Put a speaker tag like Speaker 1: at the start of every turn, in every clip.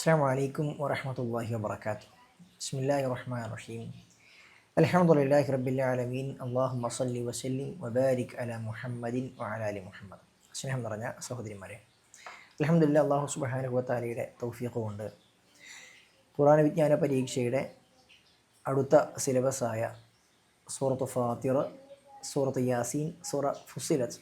Speaker 1: അസ്സലാമു അലൈക്കും വറഹ്മത്തുള്ളാഹി വബറകാതുഹു. ബിസ്മില്ലാഹിർ റഹ്മാനിർ റഹീം. അൽഹംദുലില്ലാഹി റബ്ബിൽ ആലമീൻ. അല്ലാഹുമ്മ സ്വല്ലി വസല്ലിം വബാരിക് അലാ മുഹമ്മദിൻ വഅലാ ആലി മുഹമ്മദ്. സ്നേഹം നിറഞ്ഞ സഹോദരിമാരെ, അൽഹംദുലില്ലാഹ് അല്ലാഹു സുബ്ഹാനഹു വ തആലയുടെ തൗഫീഖ് കൊണ്ട് ഖുർആൻ വിജ്ഞാന പരീക്ഷയുടെ അടുത്ത സിലബസായ സൂറത്ത് ഫാത്തിർ, സൂറത്ത് യാസീൻ, സൂറ ഫുസ്സിലത്ത്,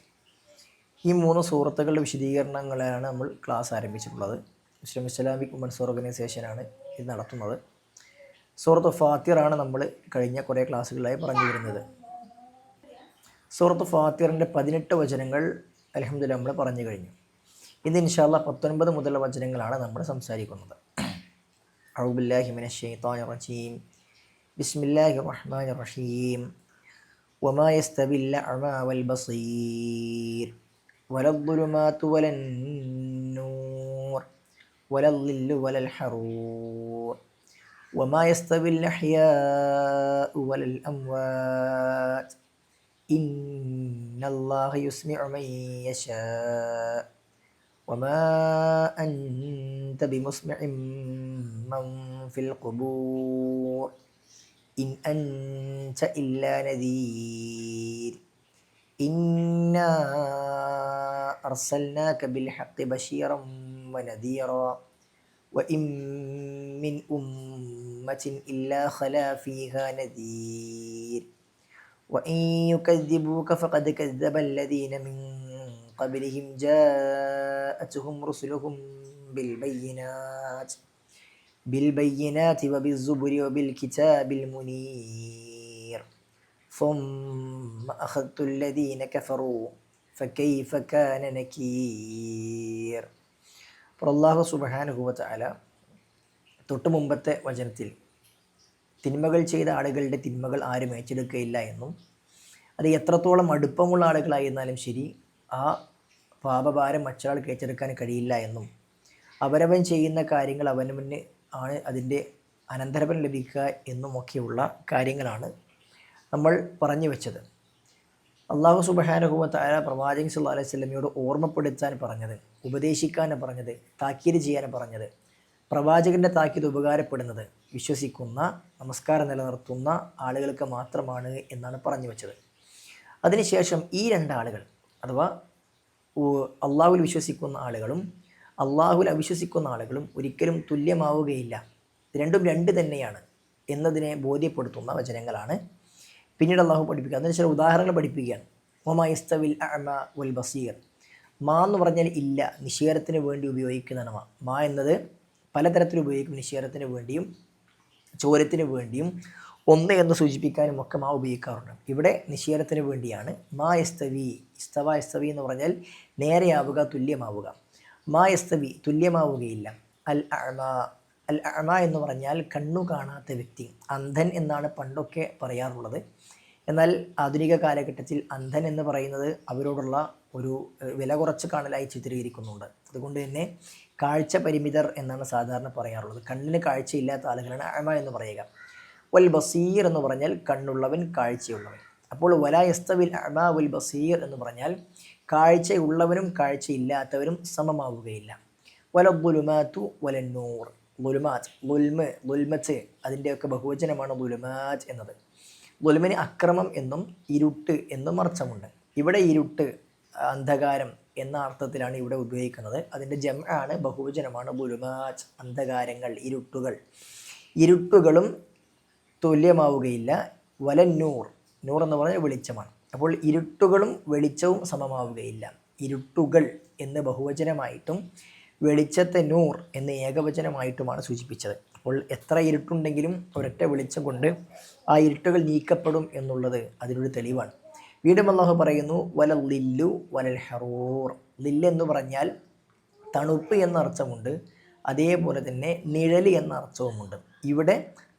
Speaker 1: ഈ മൂന്ന് സൂറത്തുകളുടെ വിശദീകരണങ്ങളാണ് നമ്മൾ ക്ലാസ് ആരംഭിച്ചിട്ടുള്ളത്. മുസ്ലിം ഇസ്ലാമിക് വുമൻസ് ഓർഗനൈസേഷനാണ് ഇത് നടത്തുന്നത്. സൂറത്ത് ഫാത്തിറാണ് നമ്മൾ കഴിഞ്ഞ കുറേ ക്ലാസ്സുകളിലായി പറഞ്ഞു വരുന്നത്. സൂറത്ത് ഫാത്തിറിൻ്റെ 18 വചനങ്ങൾ അൽഹംദുലില്ലാഹ് നമ്മൾ പറഞ്ഞു കഴിഞ്ഞു. ഇന്ന് ഇൻഷാ അല്ലാഹ് 19 മുതലുള്ള വചനങ്ങളാണ് നമ്മൾ സംസാരിക്കുന്നത്. അഊദു ബില്ലാഹി മിനശ് ശൈത്വാനിർ റജീം. ബിസ്മില്ലാഹിർ റഹ്മാനിർ റഹീം. വമാ യസ്തവിൽ അഅമാ വൽ ബസീർ വലദ്ദുലുമാതു വലന്നൂർ വലദ്ദില്ലു വലൽ ഹറൂർ വമാ യസ്തവിൽ അഹ്യാഉ വലൽ അംവാത് ഇന്നല്ലാഹ യുസ്മിഉ മൻ യശാ വമാ അൻത ബിമുസ്മിഇൻ മൻ ഫിൽ ഖുബൂർ ഇൻ അൻത ഇല്ലാ നദീർ ഇന്നാ അർസൽനാക ബിൽ ഹഖ് ബശീറൻ വനദീറാ വഇൻ മിൻ ഉമ്മത്തിൻ ഇല്ലാ ഖലാ ഫീഹാ നദീർ വഇൻ യുകദ്ദിബൂക ഫഖദ് കദ്ദബ അല്ലദീന മിൻ ഖബ്ലിഹിം ജാഅത്ഹും റുസുലുഹും بالبينات وبالزبر وبالكتاب المنير ثم أخذت الذين كفروا فكيف كان نكير. അപ്പോൾ അല്ലാഹു സുബ്ഹാനഹു വ തആല തൊട്ട് മുമ്പത്തെ വചനത്തിൽ തിന്മകൾ ചെയ്ത ആളുകളുടെ തിന്മകൾ ആരും ഏറ്റെടുക്കുകയില്ല എന്നും അത് എത്രത്തോളം അടുപ്പമുള്ള ആളുകളായിരുന്നാലും ശരി ആ പാപഭാരം മറ്റൊരാൾക്ക് ഏറ്റെടുക്കാൻ കഴിയില്ല എന്നും അവനവൻ ചെയ്യുന്ന കാര്യങ്ങൾ അവനവന് ആണ് അതിൻ്റെ അനന്തരഫലം ലഭിക്കുക എന്നുമൊക്കെയുള്ള കാര്യങ്ങളാണ് നമ്മൾ പറഞ്ഞു വെച്ചത്. അല്ലാഹു സുബ്ഹാനഹു വ തആല പ്രവാചകൻ സല്ലല്ലാഹു അലൈഹി വസല്ലമയോട് ഓർമ്മപ്പെടുത്താൻ പറഞ്ഞത്, ഉപദേശിക്കാൻ പറഞ്ഞത്, താക്കീത് ചെയ്യാൻ പറഞ്ഞത്, പ്രവാചകൻ്റെ താക്കീത് ഉപകാരപ്പെടുന്നത് വിശ്വസിക്കുന്ന, നമസ്കാരം നിലനിർത്തുന്ന ആളുകൾക്ക് മാത്രമാണ് എന്നാണ് പറഞ്ഞു വെച്ചത്. അതിനുശേഷം ഈ രണ്ടാളുകൾ, അഥവാ അള്ളാഹുവിൽ വിശ്വസിക്കുന്ന ആളുകളും അള്ളാഹുവിൽ അവിശ്വസിക്കുന്ന ആളുകളും ഒരിക്കലും തുല്യമാവുകയില്ല, രണ്ടും രണ്ട് തന്നെയാണ് എന്നതിനെ ബോധ്യപ്പെടുത്തുന്ന വചനങ്ങളാണ് പിന്നീട് അള്ളാഹു പഠിപ്പിക്കുക. അതിന് ചില ഉദാഹരണങ്ങൾ പഠിപ്പിക്കുകയാണ്. വമാ യസ്തവിൽ അഅമ വൽ ബസീർ. മാ എന്ന് പറഞ്ഞാൽ ഇല്ല, നിഷേധത്തിന് വേണ്ടി ഉപയോഗിക്കുന്നതാണ് മാ. മാ എന്നത് പലതരത്തിൽ ഉപയോഗിക്കും. നിഷേധത്തിന് വേണ്ടിയും ചോരത്തിന് വേണ്ടിയും ഒന്ന് എന്ന് സൂചിപ്പിക്കാനും ഒക്കെ മാ ഉപയോഗിക്കാറുണ്ട്. ഇവിടെ നിഷേധത്തിന് വേണ്ടിയാണ്. മാ യസ്തവി, യസ്തവി എന്ന് പറഞ്ഞാൽ നേരെയാവുക, തുല്യമാവുക. മാ യസ്തവി തുല്യമാവുകയില്ല. അൽ അഅമ എന്ന് പറഞ്ഞാൽ കണ്ണു കാണാത്ത വ്യക്തി, അന്ധൻ എന്നാണ് പണ്ടൊക്കെ പറയാറുള്ളത്. എന്നാൽ ആധുനിക കാലഘട്ടത്തിൽ അന്ധൻ എന്ന് പറയുന്നത് അവരോടുള്ള ഒരു വില കുറച്ച് കാണലായി ചിത്രീകരിക്കുന്നുണ്ട്. അതുകൊണ്ട് തന്നെ കാഴ്ച പരിമിതർ എന്നാണ് സാധാരണ പറയാറുള്ളത്. കണ്ണിന് കാഴ്ചയില്ലാത്ത ആളുകളാണ് അഅമ എന്ന് പറയുക. വൽ ബസീർ എന്ന് പറഞ്ഞാൽ കണ്ണുള്ളവൻ, കാഴ്ചയുള്ളവൻ. അപ്പോൾ വലാ യസ്തവിൽ അഅമ വൽ ബസീർ എന്ന് പറഞ്ഞാൽ കാഴ്ചയുള്ളവനും കാഴ്ചയില്ലാത്തവരും സമമാവുകയില്ല. വലദ്ദുലുമാതു വലന്നൂർ. ളുൽമാത്ത്, ളുൽമത്ത് അതിൻ്റെയൊക്കെ ബഹുവചനമാണ് ളുൽമാത്ത് എന്നത്. ളുൽമിന് അക്രമം എന്നും ഇരുട്ട് എന്നും അർത്ഥമുണ്ട്. ഇവിടെ ഇരുട്ട്, അന്ധകാരം എന്ന അർത്ഥത്തിലാണ് ഇവിടെ ഉപയോഗിക്കുന്നത്. അതിൻ്റെ ജംആണ്, ബഹുവചനമാണ് ളുൽമാത്ത്, അന്ധകാരങ്ങൾ, ഇരുട്ടുകൾ. ഇരുട്ടുകളും തുല്യമാവുകയില്ല. വലന്നൂർ, നൂർ എന്ന് പറഞ്ഞാൽ വെളിച്ചമാണ്. അപ്പോൾ ഇരുട്ടുകളും വെളിച്ചവും സമമാവുകയില്ല. ഇരുട്ടുകൾ എന്ന് ബഹുവചനമായിട്ടും വെളിച്ചത്തെ നൂർ എന്ന് ഏകവചനമായിട്ടുമാണ് സൂചിപ്പിച്ചത്. അപ്പോൾ എത്ര ഇരുട്ടുണ്ടെങ്കിലും ഒരൊറ്റ വെളിച്ചം കൊണ്ട് ആ ഇരുട്ടുകൾ നീക്കപ്പെടും എന്നുള്ളത് അതിനൊരു തെളിവാണ്. വീണ്ടും അല്ലാഹു പറയുന്നു വലദ്ദില്ലു വലൽ ഹറൂർ. ലില്ല് എന്ന് പറഞ്ഞാൽ തണുപ്പ് എന്ന അർത്ഥമുണ്ട്, അതേപോലെ തന്നെ നിഴൽ എന്ന അർത്ഥവുമുണ്ട്. ഇവിടെ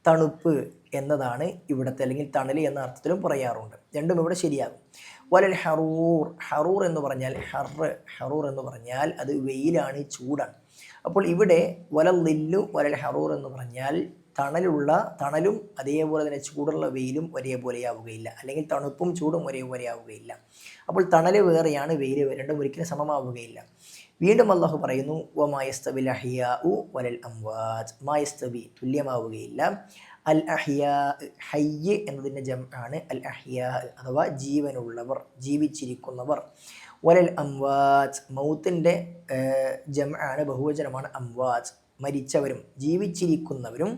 Speaker 1: തണുപ്പ് എന്നതാണ് ഇവിടുത്തെ, അല്ലെങ്കിൽ തണൽ എന്ന അർത്ഥത്തിലും പറയാറുണ്ട്. രണ്ടും ഇവിടെ ശരിയാകും. വലൽ ഹറൂർ, ഹറൂർ എന്ന് പറഞ്ഞാൽ ഹറൂർ എന്ന് പറഞ്ഞാൽ അത് വെയിലാണ്, ചൂടാണ്. അപ്പോൾ ഇവിടെ വലദ്ദില്ലു വലൽ ഹറൂർ എന്ന് പറഞ്ഞാൽ തണലും അതേപോലെ തന്നെ ചൂടുള്ള വെയിലും ഒരേപോലെയാവുകയില്ല, അല്ലെങ്കിൽ തണുപ്പും ചൂടും ഒരേപോലെ ആവുകയില്ല. അപ്പോൾ തണൽ വേറെയാണ്, വെയിൽ രണ്ടും ഒരിക്കലും സമമാവുകയില്ല. വീണ്ടും അള്ളാഹു പറയുന്നു വമായസ്തബിൽ അഹിയാഉ വലൽ അംവാത്, മായസ്തബി തുല്യമാവുകയില്ല, അൽ അഹിയാ, ഹയ്യ് എന്നതിൻ്റെ ജംആണ് അൽ അഹിയാ അഥവാ ജീവനുള്ളവർ, ജീവിച്ചിരിക്കുന്നവർ, വലൽ അംവാത് മൗത്തിൻ്റെ ജംആണ് ബഹുവചനമാണ് അംവാത്, മരിച്ചവരും ജീവിച്ചിരിക്കുന്നവരും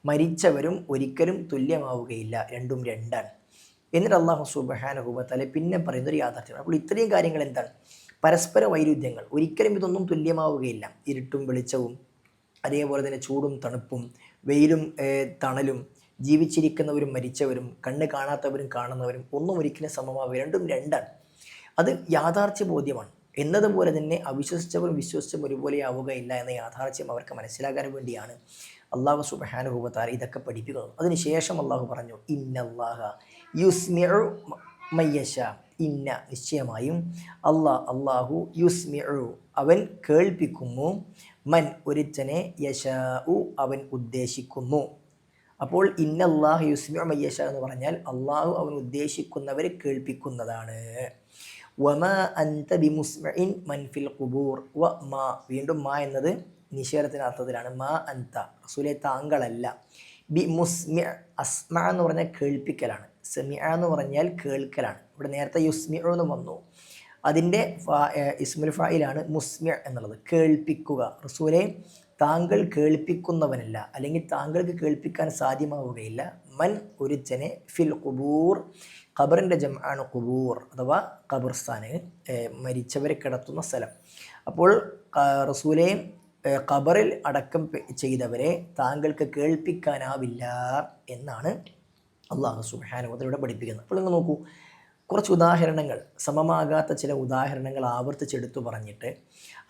Speaker 1: മരിച്ചവരും ഒരിക്കലും തുല്യമാവുകയില്ല, രണ്ടും രണ്ടാണ്. എന്നിട്ട് അല്ലാഹു സുബ്ഹാനഹു വ തആല പിന്നെ പറയുന്നൊരു യാഥാർത്ഥ്യമാണ്. അപ്പോൾ ഇത്രയും കാര്യങ്ങൾ എന്താണ്? പരസ്പര വൈരുദ്ധ്യങ്ങൾ. ഒരിക്കലും ഇതൊന്നും തുല്യമാവുകയില്ല. ഇരുട്ടും വെളിച്ചവും, അതേപോലെ തന്നെ ചൂടും തണുപ്പും, വെയിലും തണലും, ജീവിച്ചിരിക്കുന്നവരും മരിച്ചവരും, കണ്ണ് കാണാത്തവരും കാണുന്നവരും ഒന്നും ഒരിക്കലും സമമാവുക, രണ്ടും രണ്ടാണ്. അത് യാഥാർത്ഥ്യ ബോധ്യമാണ്. എന്നതുപോലെ തന്നെ അവിശ്വസിച്ചവരും വിശ്വസിച്ചവരും ഒരുപോലെ ആവുകയില്ല എന്ന യാഥാർത്ഥ്യം അവർക്ക് മനസ്സിലാക്കാൻ വേണ്ടിയാണ് അള്ളാഹു സുബ്ഹാനഹു വ തആല ഇതൊക്കെ പഠിപ്പിക്കുന്നത്. അതിനുശേഷം അള്ളാഹു പറഞ്ഞു ഇന്നല്ലാഹ യുസ്മിഉ മയ്യശ, ഇന്ന നിശ്ചയമായും അള്ളാഹു യുസ്മിഉ അവൻ കേൾപ്പിക്കുന്നു, മൻ ഒരുത്തനെ, യശാഉ അവൻ ഉദ്ദേശിക്കുന്നു. അപ്പോൾ ഇന്നല്ലാഹ യുസ്മിഉ മയ്യശ എന്ന് പറഞ്ഞാൽ അള്ളാഹു അവൻ ഉദ്ദേശിക്കുന്നവരെ കേൾപ്പിക്കുന്നതാണ്. വമാ അൻത ബിമുസ്മിഇൻ മൻ ഫിൽ ഖുബൂർ, വ മാ, വീണ്ടും മാ എന്നത് നിഷേധത്തിൻ്റെ അർത്ഥത്തിലാണ്. മാ അൻത റസൂലെ താങ്കളല്ല, ബി മുസ്മിഅ, അസ്മ എന്ന് പറഞ്ഞാൽ കേൾപ്പിക്കലാണ്, സമിഅ എന്ന് പറഞ്ഞാൽ കേൾക്കലാണ്. ഇവിടെ നേരത്തെ യുസ്മിഉ എന്ന് വന്നു, അതിൻ്റെ ഇസ്മുൽ ഫായിലാണ് മുസ്മിഅ എന്നുള്ളത്, കേൾപ്പിക്കുക. റസൂലെ താങ്കൾ കേൾപ്പിക്കുന്നവനല്ല, അല്ലെങ്കിൽ താങ്കൾക്ക് കേൾപ്പിക്കാൻ സാധ്യമാവുകയില്ല, മൻ ഒരുത്തനെ, ഫിൽ ഖുബൂർ ഖബറിൻ്റെ ജംആണ് ഖുബൂർ അഥവാ ഖബർസ്ഥാന്, മരിച്ചവരെ കിടത്തുന്ന സ്ഥലം. അപ്പോൾ റസൂലെ ഖബറിൽ അടക്കം ചെയ്തവരെ താങ്കൾക്ക് കേൾപ്പിക്കാനാവില്ല എന്നാണ് അള്ളാഹു സുബ്ഹാനഹു വ തആല ഇവിടെ പഠിപ്പിക്കുന്നത്. അപ്പോൾ നിങ്ങൾ നോക്കൂ, കുറച്ച് ഉദാഹരണങ്ങൾ, സമമാകാത്ത ചില ഉദാഹരണങ്ങൾ ആവർത്തിച്ചെടുത്തു പറഞ്ഞിട്ട്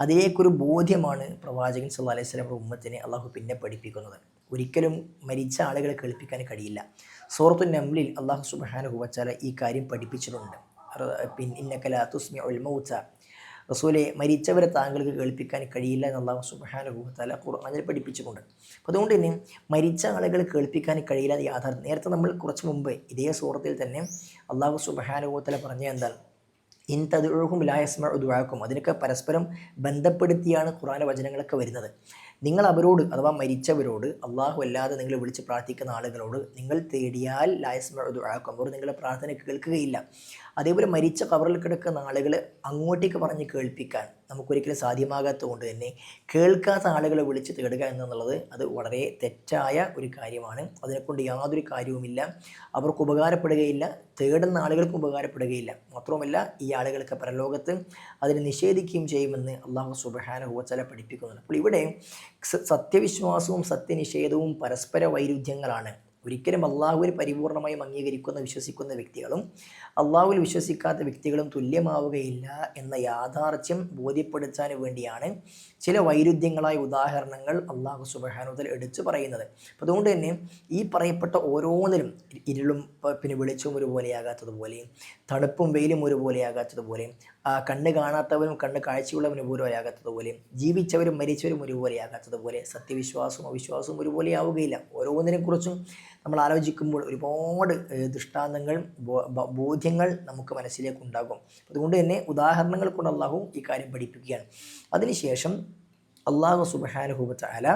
Speaker 1: അതിലേക്കൊരു ബോധ്യമാണ് പ്രവാചകൻ സല്ലല്ലാഹു അലൈഹി വസല്ലം ഉമ്മത്തിനെ അള്ളാഹു പിന്നെ പഠിപ്പിക്കുന്നത്. ഒരിക്കലും മരിച്ച ആളുകളെ കേൾപ്പിക്കാൻ കഴിയില്ല. സൂറത്തുൻ നംലിൽ അള്ളാഹു സുബ്ഹാനഹു വ തആല ഈ കാര്യം പഠിപ്പിച്ചിട്ടുണ്ട്. ഇന്നക ലാ തുസ്മിഉൽ മൗത, റസൂലെ മരിച്ചവരെ താങ്കൾക്ക് കേൾപ്പിക്കാൻ കഴിയില്ല എന്ന് അള്ളാഹു സുബ്ഹാനഹു വ തആല ഖുർആനിൽ പഠിപ്പിച്ചിട്ടുണ്ട്. അപ്പോൾ അതുകൊണ്ട് തന്നെ മരിച്ച ആളുകളെ കേൾപ്പിക്കാൻ കഴിയില്ല എന്ന് യാഥാർത്ഥ്യം. നേരത്തെ നമ്മൾ കുറച്ച് മുമ്പ് ഇതേ സൂറത്തിൽ തന്നെ അള്ളാഹു സുബ്ഹാനഹു വ തആല പറഞ്ഞ എന്താണ്? ഇൻ തദ്ഉഹും ലാ യസ്മഉ ദുആക്കും. അതിനൊക്കെ പരസ്പരം ബന്ധപ്പെടുത്തിയാണ് ഖുർആനിലെ വചനങ്ങളൊക്കെ വരുന്നത്. നിങ്ങൾ അവരോട് അഥവാ മരിച്ചവരോട്, അള്ളാഹു അല്ലാതെ നിങ്ങൾ വിളിച്ച് പ്രാർത്ഥിക്കുന്ന ആളുകളോട് നിങ്ങൾ തേടിയാൽ ലാ യസ്മഉ ദുആക്കും, അവർ നിങ്ങളുടെ പ്രാർത്ഥന കേൾക്കുകയില്ല. അതേപോലെ മരിച്ച ഖബറിൽ കിടക്കുന്ന ആളുകൾ അങ്ങോട്ടേക്ക് പറഞ്ഞ് കേൾപ്പിക്കാൻ നമുക്കൊരിക്കലും സാധ്യമാകാത്തത് കൊണ്ട് തന്നെ കേൾക്കാത്ത ആളുകളെ വിളിച്ച് തേടുക എന്നുള്ളത് അത് വളരെ തെറ്റായ ഒരു കാര്യമാണ്. അതിനെക്കൊണ്ട് യാതൊരു കാര്യവുമില്ല, അവർക്ക് ഉപകാരപ്പെടുകയില്ല, തേടുന്ന ആളുകൾക്ക് ഉപകാരപ്പെടുകയില്ല. മാത്രവുമല്ല ഈ ആളുകൾക്ക് പരലോകത്ത് അതിനെ നിഷേധിക്കുകയും ചെയ്യുമെന്ന് അള്ളാഹു സുബ്ഹാനഹു വ തആല പഠിപ്പിക്കുന്നുണ്ട്. അപ്പോൾ ഇവിടെ സത്യവിശ്വാസവും സത്യനിഷേധവും പരസ്പര വൈരുദ്ധ്യങ്ങളാണ്. ഒരിക്കലും അള്ളാഹുവിൽ പരിപൂർണമായും അംഗീകരിക്കുന്ന വിശ്വസിക്കുന്ന വ്യക്തികളും അള്ളാഹുവിൽ വിശ്വസിക്കാത്ത വ്യക്തികളും തുല്യമാവുകയില്ല എന്ന യാഥാർത്ഥ്യം ബോധ്യപ്പെടുത്താൻ വേണ്ടിയാണ് ചില വൈരുദ്ധ്യങ്ങളായ ഉദാഹരണങ്ങൾ അള്ളാഹു സുബ്ഹാനഹു വ തആല എടുത്തു പറയുന്നത്. അപ്പോൾ അതുകൊണ്ട് തന്നെ ഈ പറയപ്പെട്ട ഓരോന്നിലും ഇരുളും പിന്നെ വെളിച്ചവും ഒരുപോലെയാകാത്തതുപോലെ, തണുപ്പും വെയിലും ഒരുപോലെയാകാത്തതുപോലെ, കണ്ണ് കാണാത്തവരും കണ്ണ് കാഴ്ചയുള്ളവരും ഒരുപോലെയാകാത്തതുപോലെ, ജീവിച്ചവരും മരിച്ചവരും ഒരുപോലെയാകാത്തതുപോലെ, സത്യവിശ്വാസവും അവിശ്വാസവും ഒരുപോലെയാവുകയില്ല. ഓരോന്നിനെക്കുറിച്ചും നമ്മൾ ആലോചിക്കുമ്പോൾ ഒരുപാട് ദൃഷ്ടാന്തങ്ങൾ, ബോധ്യങ്ങൾ നമുക്ക് മനസ്സിലേക്ക് ഉണ്ടാകും. അതുകൊണ്ട് തന്നെ ഉദാഹരണങ്ങൾ കൊണ്ട് അള്ളാഹു ഈ കാര്യം പഠിപ്പിക്കുകയാണ്. അതിനുശേഷം അള്ളാഹു സുബ്ഹാനഹു വ തആല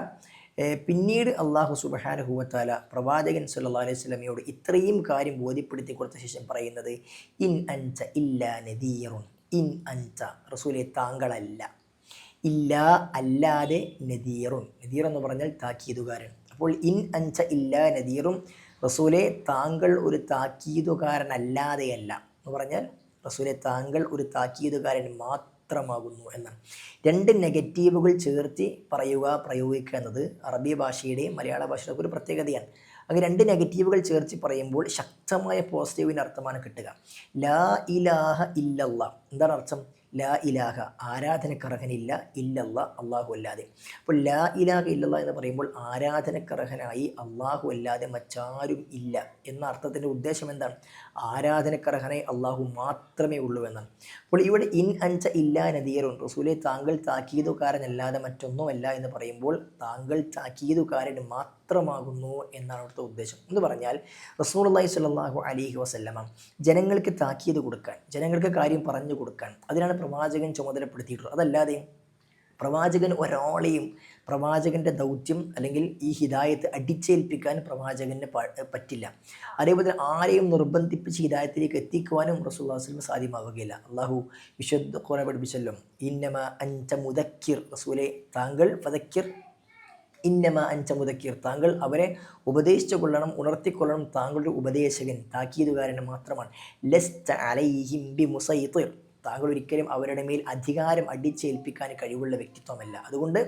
Speaker 1: പിന്നീട് അള്ളാഹു സുബ്ഹാനഹു വ തആല പ്രവാചകൻ സല്ലല്ലാഹു അലൈഹി വസല്ലമയോട് ഇത്രയും കാര്യം ബോധ്യപ്പെടുത്തി കൊടുത്ത ശേഷം പറയുന്നത് ഇൻ അൻത ഇല്ലാ നദീറുൻ, ഇൻ അൻത റസൂലെ താങ്കളല്ല, ഇല്ലാ അല്ലാതെ, നദീറുൻ, നദീർ എന്ന് പറഞ്ഞാൽ താക്കീതുകാരൻ. അപ്പോൾ ഇൻ അൻത ഇല്ലാ നദീറും, റസൂലെ താങ്കൾ ഒരു താക്കീതുകാരനല്ലാതെയല്ല എന്ന് പറഞ്ഞാൽ റസൂലെ താങ്കൾ ഒരു താക്കീതുകാരൻ മാത്രമാകുന്നു എന്നാണ്. രണ്ട് നെഗറ്റീവുകൾ ചേർത്തി പ്രയോഗിക്കുക എന്നത് അറബി ഭാഷയുടെയും മലയാള ഭാഷയുടെ ഒരു പ്രത്യേകതയാണ്. അങ്ങനെ രണ്ട് നെഗറ്റീവുകൾ ചേർത്ത് പറയുമ്പോൾ ശക്തമായ പോസിറ്റീവിൻ്റെ അർത്ഥമാണ് കിട്ടുക. ലാ ഇലാഹ ഇല്ലല്ലാഹ്, എന്താണ് അർത്ഥം? ലാ ഇലാഹ ആരാധനക്കർഹനില്ല, ഇല്ലല്ലാ അള്ളാഹു അല്ലാതെ. അപ്പോൾ ലാ ഇലാഹ ഇല്ലല്ലാഹ് എന്ന് പറയുമ്പോൾ ആരാധനക്കർഹനായി അള്ളാഹു അല്ലാതെ മറ്റാരും ഇല്ല എന്ന അർത്ഥത്തിൻ്റെ ഉദ്ദേശം എന്താണ്? ആരാധനക്കർഹനായി അള്ളാഹു മാത്രമേ ഉള്ളൂ എന്നാണ്. അപ്പോൾ ഇവിടെ ഇൻ അൻത ഇല്ലാ നദീറുൻ, റസൂലെ താങ്കൾ താക്കീതുകാരനല്ലാതെ മറ്റൊന്നുമല്ല എന്ന് പറയുമ്പോൾ താങ്കൾ താക്കീതുകാരൻ മാത്രമാകുന്നു എന്നാണ് അവിടുത്തെ ഉദ്ദേശം. എന്ന് പറഞ്ഞാൽ റസൂലുള്ളാഹി സ്വല്ലല്ലാഹു അലൈഹി വസല്ലമ ജനങ്ങൾക്ക് താക്കീത് കൊടുക്കാൻ, ജനങ്ങൾക്ക് കാര്യം പറഞ്ഞു കൊടുക്കാൻ, അതിനാണ് പ്രവാചകൻ ചുമതലപ്പെടുത്തിയിട്ടുള്ളത്. അതല്ലാതെ പ്രവാചകൻ ഒരാളെയും പ്രവാചകൻ്റെ ദൗത്യം അല്ലെങ്കിൽ ഈ ഹിദായത്ത് അടിച്ചേൽപ്പിക്കാൻ പ്രവാചകന് പറ്റില്ല. അതേപോലെ തന്നെ ആരെയും നിർബന്ധിപ്പിച്ച് ഹിദായത്തിലേക്ക് എത്തിക്കുവാനും റസൂലുള്ളാഹി സ്വല്ലല്ലാഹു അലൈഹി വസല്ലം സാധ്യമാവുകയില്ല. അള്ളാഹു വിശുദ്ധ ഖുർആൻ പഠിപ്പിച്ചല്ലോ, ഇന്നമ അൻത മുദക്കിർ, റസൂലെ താങ്കൾ ഫദക്കിർ ഇന്നമ അൻത മുദക്കിർ, താങ്കൾ അവരെ ഉപദേശിച്ചു കൊള്ളണം, ഉണർത്തിക്കൊള്ളണം, താങ്കളുടെ ഉപദേശകൻ താക്കീതുകാരൻ മാത്രമാണ്. ലസ്ത അലൈഹിം ബിമുസൈത്തിർ, താങ്കൾ ഒരിക്കലും അവരുടെ മേൽ അധികാരം അടിച്ചേൽപ്പിക്കാൻ കഴിവുള്ള വ്യക്തിത്വമല്ല. അതുകൊണ്ട്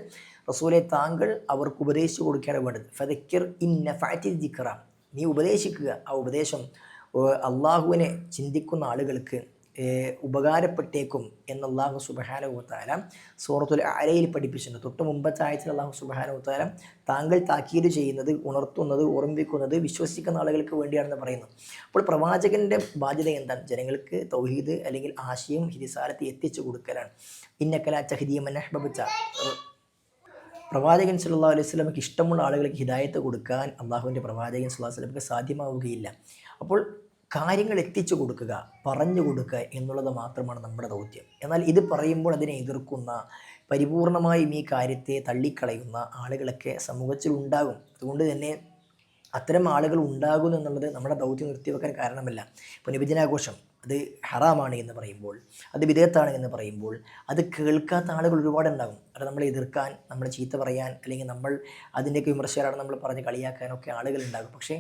Speaker 1: റസൂലെ താങ്കൾ അവർക്ക് ഉപദേശിച്ചു കൊടുക്കുകയാണ് വേണ്ടത്. ഫദക്കിർ ഇന്ന ഫഅതി ദിക്റ, നീ ഉപദേശിക്കുക. ആ ഉപദേശം അള്ളാഹുവിനെ ചിന്തിക്കുന്ന ആളുകൾക്ക് ഉപകാരപ്പെട്ടേക്കും എന്ന് അല്ലാഹു സുബ്ഹാനഹു വ തആല സൂറത്തുൽ അഅലയിൽ പഠിപ്പിച്ചിട്ടുണ്ട്. തൊട്ട് മുമ്പത്തെ ആയത്തിൽ അല്ലാഹു സുബ്ഹാനഹു വ തആല താങ്കൾ താക്കീത് ചെയ്യുന്നത്, ഉണർത്തുന്നത്, ഓർമ്മിപ്പിക്കുന്നത് വിശ്വസിക്കുന്ന ആളുകൾക്ക് വേണ്ടിയാണെന്ന് പറയുന്നു. അപ്പോൾ പ്രവാചകൻ്റെ ബാധ്യത എന്താണ്? ജനങ്ങൾക്ക് തൗഹീദ് അല്ലെങ്കിൽ ആശയം റിസാലത്ത് എത്തിച്ചു കൊടുക്കലാണ്. ഇന്നക ലാ തഹ്ദീ മൻ അഹ്ബബ്ത, പ്രവാചകൻ സല്ലല്ലാഹു അലൈഹി വസല്ലമക്ക് ഇഷ്ടമുള്ള ആളുകൾക്ക് ഹിദായത്ത് കൊടുക്കാൻ അള്ളാഹുവിൻ്റെ പ്രവാചകൻ സല്ലല്ലാഹു അലൈഹി വസല്ലമക്ക് സാധ്യമാവുകയില്ല. അപ്പോൾ കാര്യങ്ങൾ എത്തിച്ചു കൊടുക്കുക, പറഞ്ഞു കൊടുക്കുക എന്നുള്ളത് മാത്രമാണ് നമ്മുടെ ദൗത്യം. എന്നാൽ ഇത് പറയുമ്പോൾ അതിനെ എതിർക്കുന്ന, പരിപൂർണമായും ഈ കാര്യത്തെ തള്ളിക്കളയുന്ന ആളുകളൊക്കെ സമൂഹത്തിൽ ഉണ്ടാകും. അതുകൊണ്ട് തന്നെ അത്തരം ആളുകൾ ഉണ്ടാകുന്നു എന്നുള്ളത് നമ്മുടെ ദൗത്യം നിർത്തിവെക്കാൻ കാരണമല്ല. ഇപ്പോൾ നബിദിനാഘോഷം അത് ഹറാമാണ് എന്ന് പറയുമ്പോൾ, അത് വിദേഹത്താണ് എന്ന് പറയുമ്പോൾ, അത് കേൾക്കാത്ത ആളുകൾ ഒരുപാടുണ്ടാകും. അത് നമ്മളെ എതിർക്കാൻ, നമ്മളെ ചീത്ത പറയാൻ, അല്ലെങ്കിൽ നമ്മൾ അതിൻ്റെയൊക്കെ വിമർശകരാണ് നമ്മൾ പറഞ്ഞ് കളിയാക്കാനൊക്കെ ആളുകളുണ്ടാകും. പക്ഷേ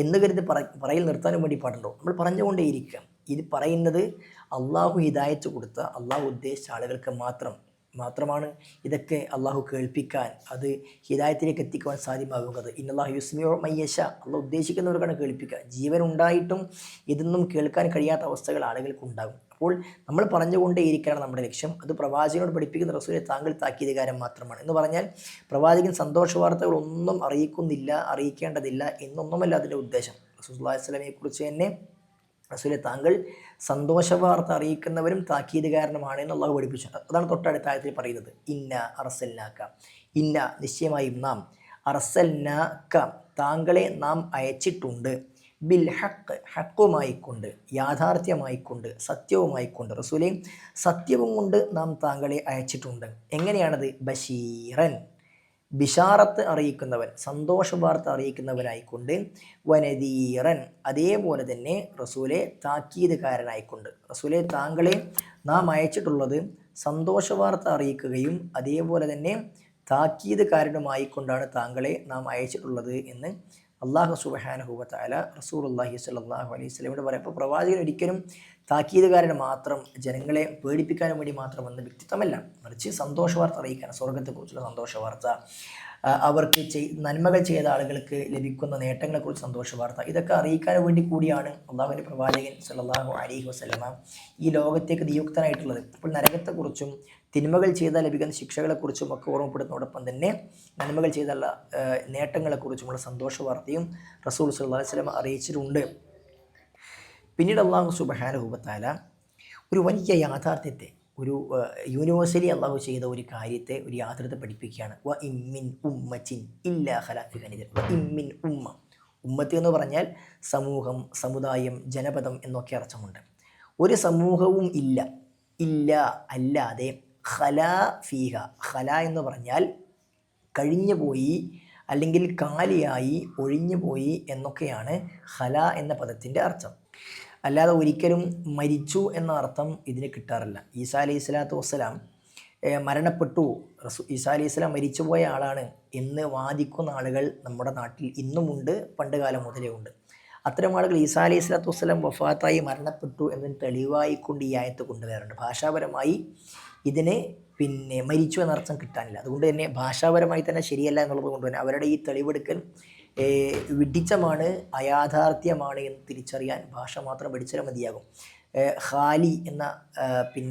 Speaker 1: എന്ന് കരുതി പറയിൽ നിർത്താനും വേണ്ടി പാടുണ്ടോ? നമ്മൾ പറഞ്ഞുകൊണ്ടേയിരിക്കുക. ഇത് പറയുന്നത് അള്ളാഹു ഹിദായത്ത് കൊടുത്ത, അള്ളാഹു ഉദ്ദേശിച്ച ആളുകൾക്ക് മാത്രമാണ് ഇതൊക്കെ അള്ളാഹു കേൾപ്പിക്കാൻ, അത് ഹിദായത്തിലേക്ക് എത്തിക്കുവാൻ സാധ്യമാകുന്നത്. ഇന്നല്ലാഹു യുസ്മിഉ മയ്യശ, അള്ളാഹു ഉദ്ദേശിക്കുന്നവർക്കാണ് കേൾപ്പിക്കുക. ജീവൻ ഉണ്ടായിട്ടും ഇതൊന്നും കേൾക്കാൻ കഴിയാത്ത അവസ്ഥകൾ ആളുകൾക്കുണ്ടാകും. അപ്പോൾ നമ്മൾ പറഞ്ഞുകൊണ്ടേയിരിക്കണം നമ്മുടെ ലക്ഷ്യം. അത് പ്രവാചകനോട് പഠിപ്പിക്കുന്ന റസൂലെ താങ്കൾ താക്കീതുകാരൻ മാത്രമാണ് എന്ന് പറഞ്ഞാൽ, പ്രവാചകൻ സന്തോഷ വാർത്തകളൊന്നും അറിയിക്കേണ്ടതില്ല എന്നൊന്നുമല്ല അതിൻ്റെ ഉദ്ദേശം. റസൂലുള്ളാഹി സ്വല്ലല്ലാഹു അലൈഹി വസല്ലമയെ കുറിച്ച് തന്നെ റസൂലെ താങ്കൾ സന്തോഷവാർത്ത അറിയിക്കുന്നവരും താക്കീതുകാരനുമാണ് എന്ന് അള്ളാഹു പഠിപ്പിച്ചു. അതാണ് തൊട്ടടുത്ത ആയത്തിൽ പറയുന്നത്. ഇന്ന അർസൽനാക്ക, ഇന്ന നിശ്ചയമായും നാം, അർസൽനാക്ക താങ്കളെ നാം അയച്ചിട്ടുണ്ട്, ബിൽ ഹക്ക് ഹക്കുമായിക്കൊണ്ട്, യാഥാർത്ഥ്യമായിക്കൊണ്ട്, സത്യവുമായിക്കൊണ്ട്. റസൂലെ സത്യവും കൊണ്ട് നാം താങ്കളെ അയച്ചിട്ടുണ്ട്. എങ്ങനെയാണത്? ബഷീറൻ, ബിഷാറത്ത് അറിയിക്കുന്നവൻ, സന്തോഷ വാർത്ത അറിയിക്കുന്നവനായിക്കൊണ്ട്, വനദീറൻ അതേപോലെ തന്നെ റസൂലെ താക്കീതുകാരനായിക്കൊണ്ട്. റസൂലെ താങ്കളെ നാം അയച്ചിട്ടുള്ളത് സന്തോഷ വാർത്ത അറിയിക്കുകയും അതേപോലെ തന്നെ താക്കീതുകാരനുമായിക്കൊണ്ടാണ് താങ്കളെ നാം അയച്ചിട്ടുള്ളത് എന്ന് അള്ളാഹു സുബ്ഹാനഹു വ തആല റസൂലുള്ളാഹി സ്വല്ലല്ലാഹു അലൈഹി വസല്ലമയോട് പറയും. അപ്പോൾ പ്രവാചകൻ ഒരിക്കലും താക്കീതുകാരന് മാത്രം, ജനങ്ങളെ പേടിപ്പിക്കാനും വേണ്ടി മാത്രം വന്ന വ്യക്തിത്വമല്ല, മറിച്ച് സന്തോഷ വാർത്ത അറിയിക്കാൻ, സ്വർഗത്തെക്കുറിച്ചുള്ള സന്തോഷ വാർത്ത, അവർക്ക് നന്മകൾ ചെയ്ത ആളുകൾക്ക് ലഭിക്കുന്ന നേട്ടങ്ങളെക്കുറിച്ച് സന്തോഷ വാർത്ത, ഇതൊക്കെ അറിയിക്കാൻ വേണ്ടി കൂടിയാണ് അള്ളാഹുവിൻ്റെ പ്രവാചകൻ സല്ലല്ലാഹു അലൈഹി വസല്ലമ ഈ ലോകത്തേക്ക് നിയുക്തനായിട്ടുള്ളത്. അപ്പോൾ നരകത്തെക്കുറിച്ചും തിന്മകൾ ചെയ്താൽ ലഭിക്കുന്ന ശിക്ഷകളെക്കുറിച്ചും ഒക്കെ ഓർമ്മപ്പെടുന്നതോടൊപ്പം തന്നെ നന്മകൾ ചെയ്തുള്ള നേട്ടങ്ങളെക്കുറിച്ചുമുള്ള സന്തോഷ വാർത്തയും റസൂൽ സല്ലല്ലാഹു അലൈഹി വസല്ലമ അറിയിച്ചിട്ടുണ്ട്. പിന്നീട് അള്ളാഹു സുബ്ഹാനഹു വ തആല ഒരു വലിയ യാഥാർത്ഥ്യത്തെ, ഒരു യൂണിവേഴ്സലി അള്ളാഹു ചെയ്ത ഒരു കാര്യത്തെ, ഒരു യാഥാർത്ഥ്യത്തെ പഠിപ്പിക്കുകയാണ്. വ ഇമ്മിൻ ഉമ്മത്തിൻ ഇല്ലാ ഖലാ ഫീഹാ നദീർ. വ ഇമ്മിൻ ഉമ്മത്ത് എന്ന് പറഞ്ഞാൽ സമൂഹം, സമുദായം, ജനപദം എന്നൊക്കെ അർത്ഥമുണ്ട്. ഒരു സമൂഹവും ഇല്ല അല്ലാതെ, ഖലാ ഫീഹ, ഖലാ എന്ന് പറഞ്ഞാൽ കഴിഞ്ഞുപോയി അല്ലെങ്കിൽ കാലിയായി, ഒഴിഞ്ഞുപോയി എന്നൊക്കെയാണ് ഖലാ എന്ന പദത്തിൻ്റെ അർത്ഥം. അല്ലാതെ ഒരിക്കലും മരിച്ചു എന്ന അർത്ഥം ഇതിന് കിട്ടാറില്ല. ഈസാ അലൈഹി സ്വലാത്തു വസ്സലാം മരണപ്പെട്ടു, ഈസാ അലൈഹി സ്വലാം മരിച്ചുപോയ ആളാണ് എന്ന് വാദിക്കുന്ന ആളുകൾ നമ്മുടെ നാട്ടിൽ ഇന്നുമുണ്ട്, പണ്ട് കാലം മുതലേ ഉണ്ട്. അത്തരം ആളുകൾ ഈസാ അലൈഹി സ്വലാത്തു വസ്സലാം വഫാത്തായി മരണപ്പെട്ടു എന്നതിന് തെളിവായിക്കൊണ്ട് ഈ ആയത്ത് കൊണ്ടുവരാറുണ്ട്. ഭാഷാപരമായി ഇതിന് മരിച്ചു എന്നർത്ഥം കിട്ടാനില്ല. അതുകൊണ്ട് തന്നെ ഭാഷാപരമായി തന്നെ ശരിയല്ല എന്നുള്ളത് കൊണ്ട് തന്നെ അവരുടെ ഈ തെളിവെടുക്കൽ വിഡിച്ചമാണ്, അയാഥാർത്ഥ്യമാണ് എന്ന് തിരിച്ചറിയാൻ ഭാഷ മാത്രം പഠിച്ചാൽ മതിയാകും. ഖാലി എന്ന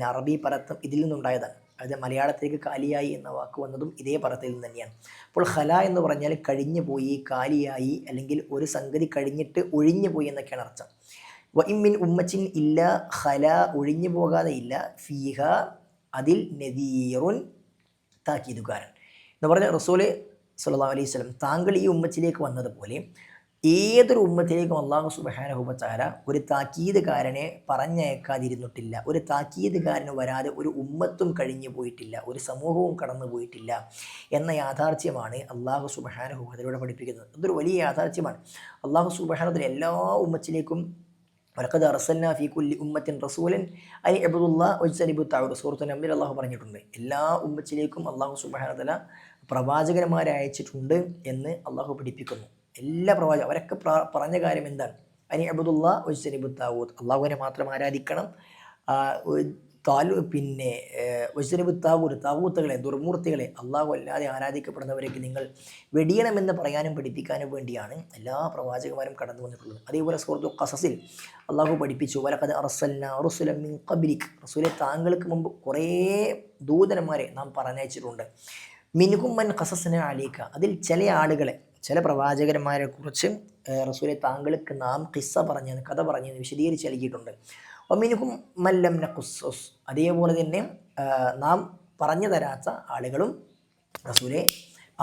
Speaker 1: അറബി പദം ഇതിൽ നിന്നുണ്ടായതാണ്. അത് മലയാളത്തിലേക്ക് കാലിയായി എന്ന വാക്ക് വന്നതും ഇതേ പദത്തിൽ നിന്ന് തന്നെയാണ്. അപ്പോൾ ഖല എന്ന് പറഞ്ഞാൽ കഴിഞ്ഞു പോയി, കാലിയായി, അല്ലെങ്കിൽ ഒരു സംഗതി കഴിഞ്ഞിട്ട് ഒഴിഞ്ഞു പോയി എന്നൊക്കെയാണ് അർത്ഥം. വ ഇമ്മിൻ ഉമ്മച്ചിൻ ഇല്ല, ഖല ഒഴിഞ്ഞു പോകാതെ ഇല്ല, ഫീഹ അതിൽ നദീറുൻ താക്കീതുകാരൻ എന്ന് പറഞ്ഞ റസൂല് സല്ലല്ലാഹു അലൈഹി വസല്ലം താങ്കൾ ഈ ഉമ്മത്തിലേക്ക് വന്നതുപോലെ ഏതൊരു ഉമ്മത്തിലേക്കും അള്ളാഹു സുബ്ഹാനഹു വ തആല ഒരു താക്കീതുകാരനെ പറഞ്ഞയക്കാതിരുന്നിട്ടില്ല. ഒരു താക്കീതുകാരന് വരാതെ ഒരു ഉമ്മത്തും കഴിഞ്ഞു പോയിട്ടില്ല, ഒരു സമൂഹവും കടന്നു പോയിട്ടില്ല എന്ന യാഥാർത്ഥ്യമാണ് അള്ളാഹു സുബ്ഹാനഹു വ തആല പഠിപ്പിക്കുന്നത്. ഇതൊരു വലിയ യാഥാർത്ഥ്യമാണ്. അള്ളാഹു സുബ്ഹാനഹു വ തആല എല്ലാ ഉമ്മത്തിലേക്കും വലഖദ് അർസൽനാ ഫീ കുല്ലി ഉമ്മത്തിൻ റസൂലൻ അൻ ഇഅ്ബുദുല്ലാഹ വജ്തനിബു തആവൂത് സൂറത്തുൽ നംലിൽ അള്ളാഹു പറഞ്ഞിട്ടുണ്ട്. എല്ലാ ഉമ്മത്തിലേക്കും അള്ളാഹു സുബ്ഹാനഹു വ തആല പ്രവാചകന്മാരെ അയച്ചിട്ടുണ്ട് എന്ന് അള്ളാഹു പഠിപ്പിക്കുന്നു. എല്ലാ പ്രവാചകരും അവരൊക്കെ പറഞ്ഞ കാര്യം എന്താണ്? അനി അബ്ദുല്ലാഹ് വജ്തനിബു താവൂത്ത്, അള്ളാഹുവിനെ മാത്രം ആരാധിക്കണം. പിന്നെ വജ്തനിബു താവൂത്ത്, താവൂത്തുകളെ, ദുർമൂർത്തികളെ, അള്ളാഹു അല്ലാതെ ആരാധിക്കപ്പെടുന്നവരേക്ക് നിങ്ങൾ വെടിയണമെന്ന് പറയാനും പഠിപ്പിക്കാനും വേണ്ടിയാണ് എല്ലാ പ്രവാചകന്മാരും കടന്നു വന്നിട്ടുള്ളത്. അതേപോലെ സൂറത്തുൽ ഖസസിൽ അള്ളാഹു പഠിപ്പിച്ചു, വലഖദ് അർസൽനാ റസുലൻ മിൻ ഖബ്ലിക്, റസൂലെ താങ്കൾക്ക് മുമ്പ് കുറേ ദൂതന്മാരെ നാം പറഞ്ഞയച്ചിട്ടുണ്ട്. മിൻഹും മൻ ഖസസ്നാ അലൈക, അതിൽ ചില ആളുകളെ, ചില പ്രവാചകന്മാരെ കുറിച്ച് റസൂലെ താങ്കൾക്ക് നാം ഖിസ്സ പറഞ്ഞെന്ന്, കഥ പറഞ്ഞെന്ന് വിശദീകരിച്ച് നൽകിയിട്ടുണ്ട്. വമിൻഹും മൻ ലം നഖുസ്സുസ്, അതേപോലെ തന്നെ നാം പറഞ്ഞു തരാത്ത ആളുകളും റസൂലെ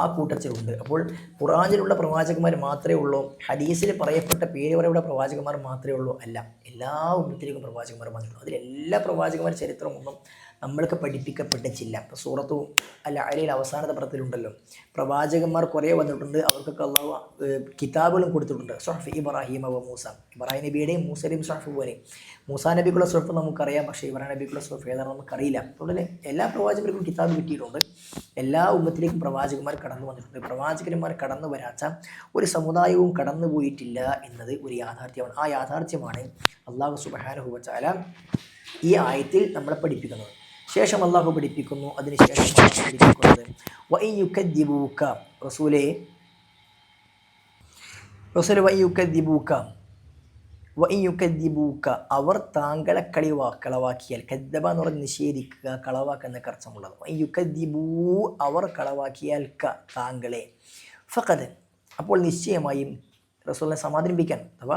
Speaker 1: ആ കൂട്ടത്തിലുണ്ട്. അപ്പോൾ ഖുർആനിലുള്ള പ്രവാചകന്മാർ മാത്രമേ ഉള്ളൂ, ഹദീസിൽ പറയപ്പെട്ട പേര് പറയുള്ള പ്രവാചകന്മാർ മാത്രമേ ഉള്ളൂ? അല്ല, എല്ലാ ഉമ്മത്തിലേക്കും പ്രവാചകന്മാർ വന്നിട്ടുണ്ട്. അതിലെല്ലാ പ്രവാചകന്മാരുടെ ചരിത്രമൊന്നും നമ്മൾക്ക് പഠിപ്പിക്കപ്പെട്ടിട്ടില്ല. ഇപ്പോൾ സൂറത്തു അൽ അലയിൽ അവസാനത്തെ പദത്തിലുണ്ടല്ലോ, പ്രവാചകന്മാർ കുറേ വന്നിട്ടുണ്ട്, അവർക്കൊക്കെ അള്ളാഹു കിതാബുകളും കൊടുത്തിട്ടുണ്ട്. സുഹഫ് ഇബ്രാഹിം വ മൂസ, ഇബ്രാഹിം നബിയുടെയും മൂസയുടെയും സുഹഫ് പോലെ. മൂസാ നബിക്കുള്ള സുഹഫ് നമുക്കറിയാം, പക്ഷേ ഇബ്രാഹിം നബിക്കുള്ള സുഹഫ് ഏതാണെന്ന് നമുക്കറിയില്ല. അതുകൊണ്ട് തന്നെ എല്ലാ പ്രവാചകർക്കും കിതാബ് കിട്ടിയിട്ടുണ്ട്. എല്ലാ ഉമ്മത്തിലേക്കും പ്രവാചകന്മാർ കടന്നു വന്നിട്ടുണ്ട്. പ്രവാചകന്മാർ കടന്നു വരാത്ത ഒരു സമുദായവും കടന്നു പോയിട്ടില്ല എന്നത് ഒരു യാഥാർത്ഥ്യമാണ്. ആ യാഥാർത്ഥ്യമാണ് അള്ളാഹു സുബ്ഹാനഹു വ തആല ഈ ആയത്തിൽ നമ്മളെ പഠിപ്പിക്കുന്നത്. ശേഷം അള്ളാഹു പഠിപ്പിക്കുന്നു, അതിനുശേഷം പഠിപ്പിക്കുന്നത് വഇൻ യുകദ്ദിബൂക, റസൂലേ വഇൻ യുകദ്ദിബൂക, അവർ താങ്കളെ കളവാക്കിയാൽ, കദ്ദബ എന്ന് പറഞ്ഞ് നിഷേധിക്കുക, കളവാക്കുക എന്നൊക്കെ അർത്ഥമുള്ളത്. വഇൻ യുകദ്ദിബൂ, അവർ കളവാക്കിയാൽ താങ്കളെ, ഫഖദ്, അപ്പോൾ നിശ്ചയമായും റസൂലിനെ സമാധാനിപ്പിക്കാൻ, അഥവാ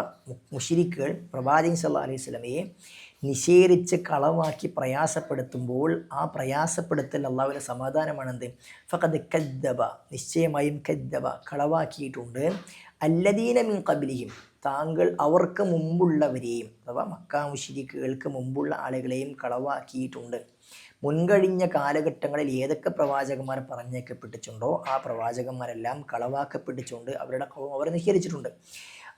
Speaker 1: മുശ്രിക്കുകൾ പ്രവാചകൻ സല്ലല്ലാഹു അലൈഹി വസല്ലമയെ നിഷേധിച്ച് കളവാക്കി പ്രയാസപ്പെടുത്തുമ്പോൾ ആ പ്രയാസപ്പെടുത്തൽ അള്ളാഹുവിൻ്റെ സമാധാനമാണെന്ത്? ഫഖദ് കദ്ദബ, നിശ്ചയമായും കദ്ദബ, കളവാക്കിയിട്ടുണ്ട്, അല്ലദീന മിൻ ഖബ്ലിഹിം, താങ്കൾ അവർക്ക് മുമ്പുള്ളവരെയും, അഥവാ മക്കാ മുശ്രിക്കുകൾക്ക് മുമ്പുള്ള ആളുകളെയും കളവാക്കിയിട്ടുണ്ട്. മുൻകഴിഞ്ഞ കാലഘട്ടങ്ങളിൽ ഏതൊക്കെ പ്രവാചകന്മാർ പറഞ്ഞേക്കപ്പെട്ടിട്ടുണ്ടോ ആ പ്രവാചകന്മാരെല്ലാം കളവാക്കപ്പെട്ടിട്ടുണ്ട്, അവരുടെ അവർ നിഷേധിച്ചിട്ടുണ്ട്.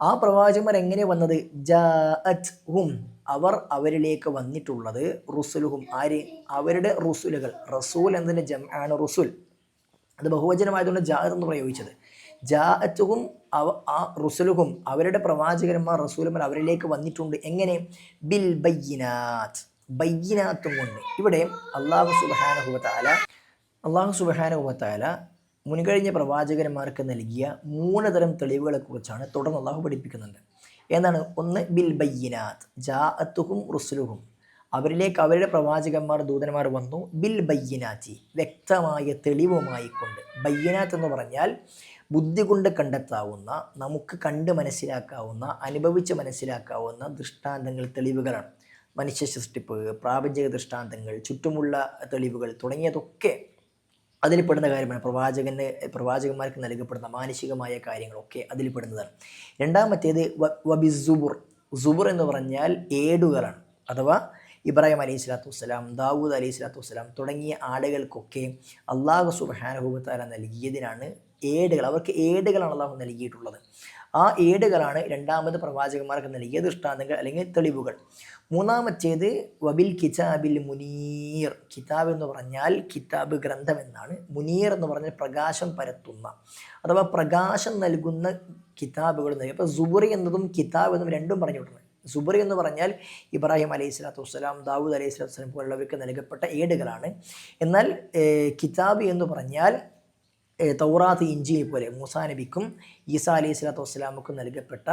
Speaker 1: ആ പ്രവാചകന്മാർ എങ്ങനെ വന്നത്? ജാഅത് ഹും, അവരിലേക്ക് വന്നിട്ടുള്ളത്, റുസുലുഹും, ആര്? അവരുടെ റുസുലുകൾ. റസൂൽ എന്നതിൻ്റെ ജംആണ് റുസുൽ, അത് ബഹുവചനമായതുകൊണ്ട് ജാഅത്ത് എന്ന് പ്രയോഗിച്ചത്. ജാഅത്തുഹും, ആ റുസുലുഹും, അവരുടെ പ്രവാചകന്മാർ, റസൂലുമാർ അവരിലേക്ക് വന്നിട്ടുണ്ട്. എങ്ങനെ? ബിൽ ബയ്യിനാത്ത്, ബയ്യിനാത്തും കൊണ്ട്. ഇവിടെ അള്ളാഹു സുബ്ഹാനഹു വ തആല മുൻകഴിഞ്ഞ പ്രവാചകന്മാർക്ക് നൽകിയ 3 തരം തെളിവുകളെ കുറിച്ചാണ് തുടർന്ന് അള്ളാഹു പഠിപ്പിക്കുന്നുണ്ട്. എന്താണ്? ഒന്ന് ബിൽ ബയ്യിനാത്ത്, ജാഅത്തുഹും റുസുലുഹും, അവരിലേക്ക് അവരുടെ പ്രവാചകന്മാർ, ദൂതന്മാർ വന്നു. ബിൽ ബയ്യിനാത്തി, വ്യക്തമായ തെളിവുമായി കൊണ്ട്. ബയ്യിനാത്ത് എന്ന് പറഞ്ഞാൽ ബുദ്ധി കൊണ്ട് കണ്ടെത്താവുന്ന, നമുക്ക് കണ്ട് മനസ്സിലാക്കാവുന്ന, അനുഭവിച്ച് മനസ്സിലാക്കാവുന്ന ദൃഷ്ടാന്തങ്ങൾ, തെളിവുകളാണ്. മനുഷ്യ സൃഷ്ടിപ്പ്, പ്രാപഞ്ചിക ദൃഷ്ടാന്തങ്ങൾ, ചുറ്റുമുള്ള തെളിവുകൾ തുടങ്ങിയതൊക്കെ അതിൽ പെടുന്ന കാര്യമാണ്. പ്രവാചകന്മാർക്ക് നൽകപ്പെടുന്ന മാനുഷികമായ കാര്യങ്ങളൊക്കെ അതിൽ പെടുന്നതാണ്. രണ്ടാമത്തേത് വബിസുബുർ, സുബുർ എന്ന് പറഞ്ഞാൽ ഏടുകളാണ്. അഥവാ ഇബ്രാഹിം അലൈഹി സ്വലാത്തു വസ്സലാം, ദാവൂദ് അലൈഹി സ്വലാത്തു വസ്സലാം തുടങ്ങിയ ആളുകൾക്കൊക്കെ അള്ളാഹു സുബ്ഹാനഹു വ തആല നൽകിയതിനാണ് ഏടുകൾ. അവർക്ക് ഏടുകളാണ് അള്ളാഹു നൽകിയിട്ടുള്ളത്. ആ ഏടുകളാണ് രണ്ടാമത് പ്രവാചകന്മാർക്ക് നൽകിയ ദൃഷ്ടാന്തങ്ങൾ അല്ലെങ്കിൽ തെളിവുകൾ. മൂന്നാമത്തേത് വബിൽ കിതാബിൽ മുനീർ, കിതാബ് എന്ന് പറഞ്ഞാൽ കിതാബ് ഗ്രന്ഥം എന്നാണ്. മുനീർ എന്ന് പറഞ്ഞാൽ പ്രകാശം പരത്തുന്ന, അഥവാ പ്രകാശം നൽകുന്ന കിതാബുകൾ നൽകി. അപ്പോൾ സുബുറി എന്നതും കിതാബ് എന്നും രണ്ടും പറഞ്ഞിട്ടുണ്ട്. സുബുറി എന്ന് പറഞ്ഞാൽ ഇബ്രാഹിം അലൈഹി സ്വലാത്തു വസ്സലാം, ദാവൂദ് അലൈഹി സ്വലാത്തു വസ്സലാം പോലുള്ളവർക്ക് നൽകപ്പെട്ട ഏടുകളാണ്. എന്നാൽ കിതാബ് എന്ന് പറഞ്ഞാൽ തൗറാത്ത്, ഇഞ്ചീൽ പോലെ മൂസാ നബിക്കും ഈസാ അലൈഹി സ്വലാത്തു വസ്സലാമക്കും നൽകപ്പെട്ട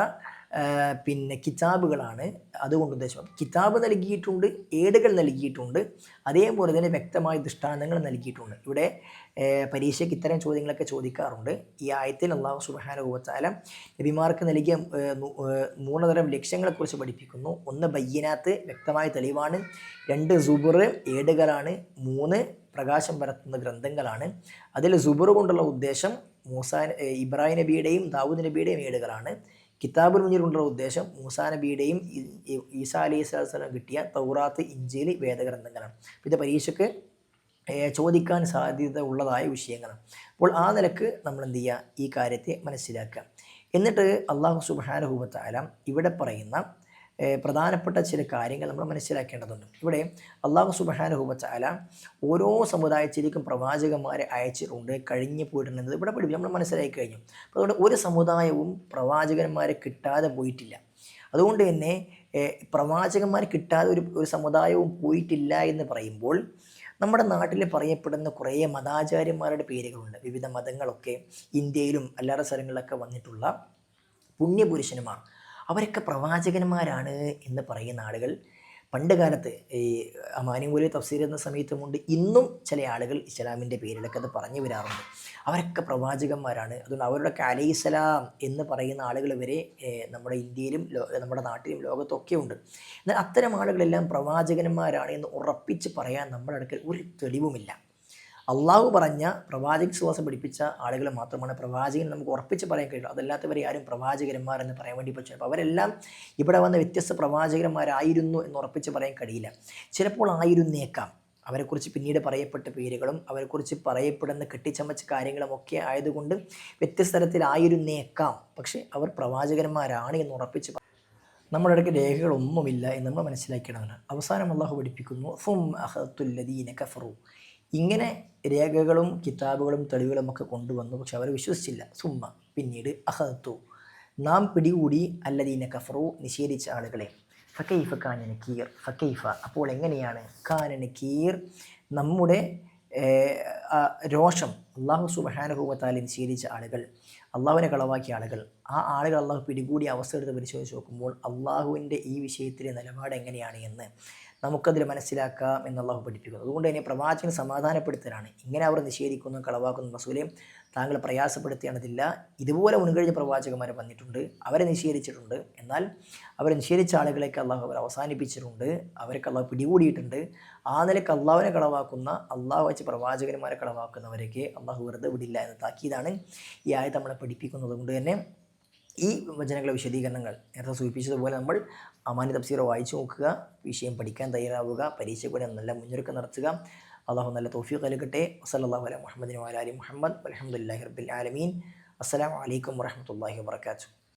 Speaker 1: കിതാബുകളാണ് അതുകൊണ്ട് ഉദ്ദേശം. കിതാബ് നൽകിയിട്ടുണ്ട്, ഏടുകൾ നൽകിയിട്ടുണ്ട്, അതേപോലെ തന്നെ വ്യക്തമായ ദൃഷ്ടാന്തങ്ങൾ നൽകിയിട്ടുണ്ട്. ഇവിടെ പരീക്ഷയ്ക്ക് ഇത്തരം ചോദ്യങ്ങളൊക്കെ ചോദിക്കാറുണ്ട്. ഈ ആയത്തിൽ അല്ലാഹു സുബ്ഹാനഹു വ തആല നബിമാർക്ക് നൽകിയ 3 തരം ലക്ഷ്യങ്ങളെക്കുറിച്ച് പഠിപ്പിക്കുന്നു. 1 ബയ്യിനാത്ത്, വ്യക്തമായ തെളിവാണ്. 2 സുബുർ, ഏടുകളാണ്. 3 പ്രകാശം പരത്തുന്ന ഗ്രന്ഥങ്ങളാണ്. അതിൽ സുബുർ കൊണ്ടുള്ള ഉദ്ദേശം ഇബ്രാഹിം നബിയുടെയും ദാവൂദ് നബിയുടെയും ഏടുകളാണ്. കിതാബുൽ മുനീർ കൊണ്ടുള്ള ഉദ്ദേശം മൂസാ നബിയുടെയും ഈസാ അലൈഹി സ്വലാം കിട്ടിയ തൗറാത്ത്, ഇഞ്ചീൽ വേദഗ്രന്ഥങ്ങളാണ്. ഇത് പരീക്ഷയ്ക്ക് ചോദിക്കാൻ സാധ്യത ഉള്ളതായ വിഷയങ്ങളാണ്. അപ്പോൾ ആ നിലക്ക് നമ്മൾ എന്ത് ചെയ്യുക, ഈ കാര്യത്തെ മനസ്സിലാക്കുക. എന്നിട്ട് അള്ളാഹു സുബ്ഹാനഹു വ തആല ഇവിടെ പറയുന്ന പ്രധാനപ്പെട്ട ചില കാര്യങ്ങൾ നമ്മൾ മനസ്സിലാക്കേണ്ടതുണ്ട്. ഇവിടെ അള്ളാഹു സുബ്ഹാനഹു വ തആല ഓരോ സമുദായത്തിലേക്കും പ്രവാചകന്മാരെ അയച്ചിട്ടുണ്ട്, കഴിഞ്ഞു പോയിട്ടുണ്ടെന്നത് ഇവിടെ പഠിപ്പിക്കും, നമ്മൾ മനസ്സിലാക്കി കഴിഞ്ഞു. അപ്പോൾ അതുകൊണ്ട് ഒരു സമുദായവും പ്രവാചകന്മാരെ കിട്ടാതെ പോയിട്ടില്ല. അതുകൊണ്ട് തന്നെ പ്രവാചകന്മാരെ കിട്ടാതെ ഒരു സമുദായവും പോയിട്ടില്ല എന്ന് പറയുമ്പോൾ നമ്മുടെ നാട്ടിൽ പറയപ്പെടുന്ന കുറേ മതാചാര്യന്മാരുടെ പേരുകളുണ്ട്. വിവിധ മതങ്ങളൊക്കെ ഇന്ത്യയിലും അല്ലാത്ത സ്ഥലങ്ങളിലൊക്കെ വന്നിട്ടുള്ള പുണ്യപുരുഷന്മാർ, അവരൊക്കെ പ്രവാചകന്മാരാണ് എന്ന് പറയുന്ന ആളുകൾ പണ്ട് കാലത്ത് ഈ അമാനിമൂലി തഫ്സീർ എന്ന സമയത്തുമുണ്ട്. ഇന്നും ചില ആളുകൾ ഇസ്ലാമിൻ്റെ പേരിലൊക്കെ അത് പറഞ്ഞു വരാറുണ്ട്. അവരൊക്കെ പ്രവാചകന്മാരാണ്. അതുകൊണ്ട് അവരുടെയൊക്കെ അലൈഹിസ്സലാം എന്ന് പറയുന്ന ആളുകൾ വരെ നമ്മുടെ ഇന്ത്യയിലും നമ്മുടെ നാട്ടിലും ലോകത്തൊക്കെ ഉണ്ട്. എന്നാൽ അത്തരം ആളുകളെല്ലാം പ്രവാചകന്മാരാണ് എന്ന് ഉറപ്പിച്ച് പറയാൻ നമ്മുടെ അടുക്കൽ ഒരു തെളിവുമില്ല. അള്ളാഹു പറഞ്ഞ പ്രവാചക വിശ്വാസം പഠിപ്പിച്ച ആളുകൾ മാത്രമാണ് പ്രവാചകൻ നമുക്ക് ഉറപ്പിച്ച് പറയാൻ കഴിയുള്ളൂ. അതല്ലാത്തവരെ ആരും പ്രവാചകന്മാർ എന്ന് പറയാൻ വേണ്ടി പറ്റില്ല. അപ്പോൾ അവരെല്ലാം ഇവിടെ വന്ന വ്യത്യസ്ത പ്രവാചകന്മാരായിരുന്നു എന്ന് ഉറപ്പിച്ച് പറയാൻ കഴിയില്ല. ചിലപ്പോൾ ആയിരുന്നേക്കാം. അവരെക്കുറിച്ച് പിന്നീട് പറയപ്പെട്ട പേരുകളും അവരെക്കുറിച്ച് പറയപ്പെടുന്ന കെട്ടിച്ചമച്ച കാര്യങ്ങളും ഒക്കെ ആയതുകൊണ്ട് വ്യത്യസ്ത തരത്തിലായിരുന്നേക്കാം. പക്ഷേ അവർ പ്രവാചകന്മാരാണ് എന്ന് ഉറപ്പിച്ച് നമ്മുടെ ഇടയ്ക്ക് രേഖകളൊന്നുമില്ല എന്ന് നമ്മൾ മനസ്സിലാക്കിയതാണ്. അവസാനം അള്ളാഹു പഠിപ്പിക്കുന്നു, അഖദത്തുല്ലദീന കഫറു. ഇങ്ങനെ രേഖകളും കിതാബുകളും തെളിവുകളും ഒക്കെ കൊണ്ടുവന്നു, പക്ഷെ അവർ വിശ്വസിച്ചില്ല. സുമ്മ പിന്നീട് അഖദത്തു നാം പിടികൂടി അല്ലദീന കഫറു നിഷേധിച്ച ആളുകളെ. ഫകൈഫ കാന നകീർ, ഫകൈഫ അപ്പോൾ എങ്ങനെയാണ്, കാന നകീർ നമ്മുടെ രോഷം. അള്ളാഹു സുബ്ഹാനഹു വ തആല നിഷേധിച്ച ആളുകൾ, അള്ളാഹുവിനെ കളവാക്കിയ ആളുകൾ, ആ ആളുകൾ അള്ളാഹു പിടികൂടിയ അവസ്ഥ എടുത്ത് പരിശോധിച്ച് നോക്കുമ്പോൾ അള്ളാഹുവിൻ്റെ ഈ വിഷയത്തിലെ നിലപാട് എങ്ങനെയാണ് എന്ന് നമുക്കതിൽ മനസ്സിലാക്കാം എന്ന് അള്ളാഹു പഠിപ്പിക്കുന്നു. അതുകൊണ്ട് തന്നെ പ്രവാചകൻ സമാധാനപ്പെടുത്തലാണ്. ഇങ്ങനെ അവർ നിഷേധിക്കുന്നു, കളവാക്കുന്നു, റസൂലെ താങ്കൾ പ്രയാസപ്പെടുത്തേണ്ടതില്ല. ഇതുപോലെ മുൻകഴിഞ്ഞ പ്രവാചകന്മാർ വന്നിട്ടുണ്ട്, അവരെ നിഷേധിച്ചിട്ടുണ്ട്. എന്നാൽ അവരെ നിഷേധിച്ച ആളുകളെയൊക്കെ അള്ളാഹു അവർ അവസാനിപ്പിച്ചിട്ടുണ്ട്, അവരൊക്കെ അള്ളാഹു പിടികൂടിയിട്ടുണ്ട്. ആ നിലയ്ക്ക് അള്ളാഹുവിനെ കളവാക്കുന്ന, അള്ളാഹു വെച്ച് പ്രവാചകന്മാരെ കളവാക്കുന്നവരൊക്കെ അള്ളാഹു വെറുതെ വിടില്ല എന്ന താക്കീതാണ് ഈ ആയത്ത് നമ്മളെ പഠിപ്പിക്കുന്നത്. കൊണ്ട് തന്നെ ഈ വചനങ്ങളെ വിശദീകരണങ്ങൾ നേരത്തെ സൂചിപ്പിച്ചതുപോലെ നമ്മൾ അമാനി തഫ്സീർ വായിച്ചു നോക്കുക, വിഷയം പഠിക്കാൻ തയ്യാറാവുക, പരീക്ഷയ്ക്ക് വേണ്ടി നല്ല മുന്നൊരുക്കം നടത്തുക. അള്ളാഹു നല്ല തൗഫീഖ് നൽകട്ടെ. വസല്ലല്ലാഹു അലാ മുഹമ്മദിൻ വഅലാ ആലി മുഹമ്മദ് വൽഹംദുലില്ലാഹി റബ്ബിൽ ആലമീൻ. അസ്സലാമു അലൈക്കും വറഹ്മത്തുള്ളാഹി വബറകാതുഹു.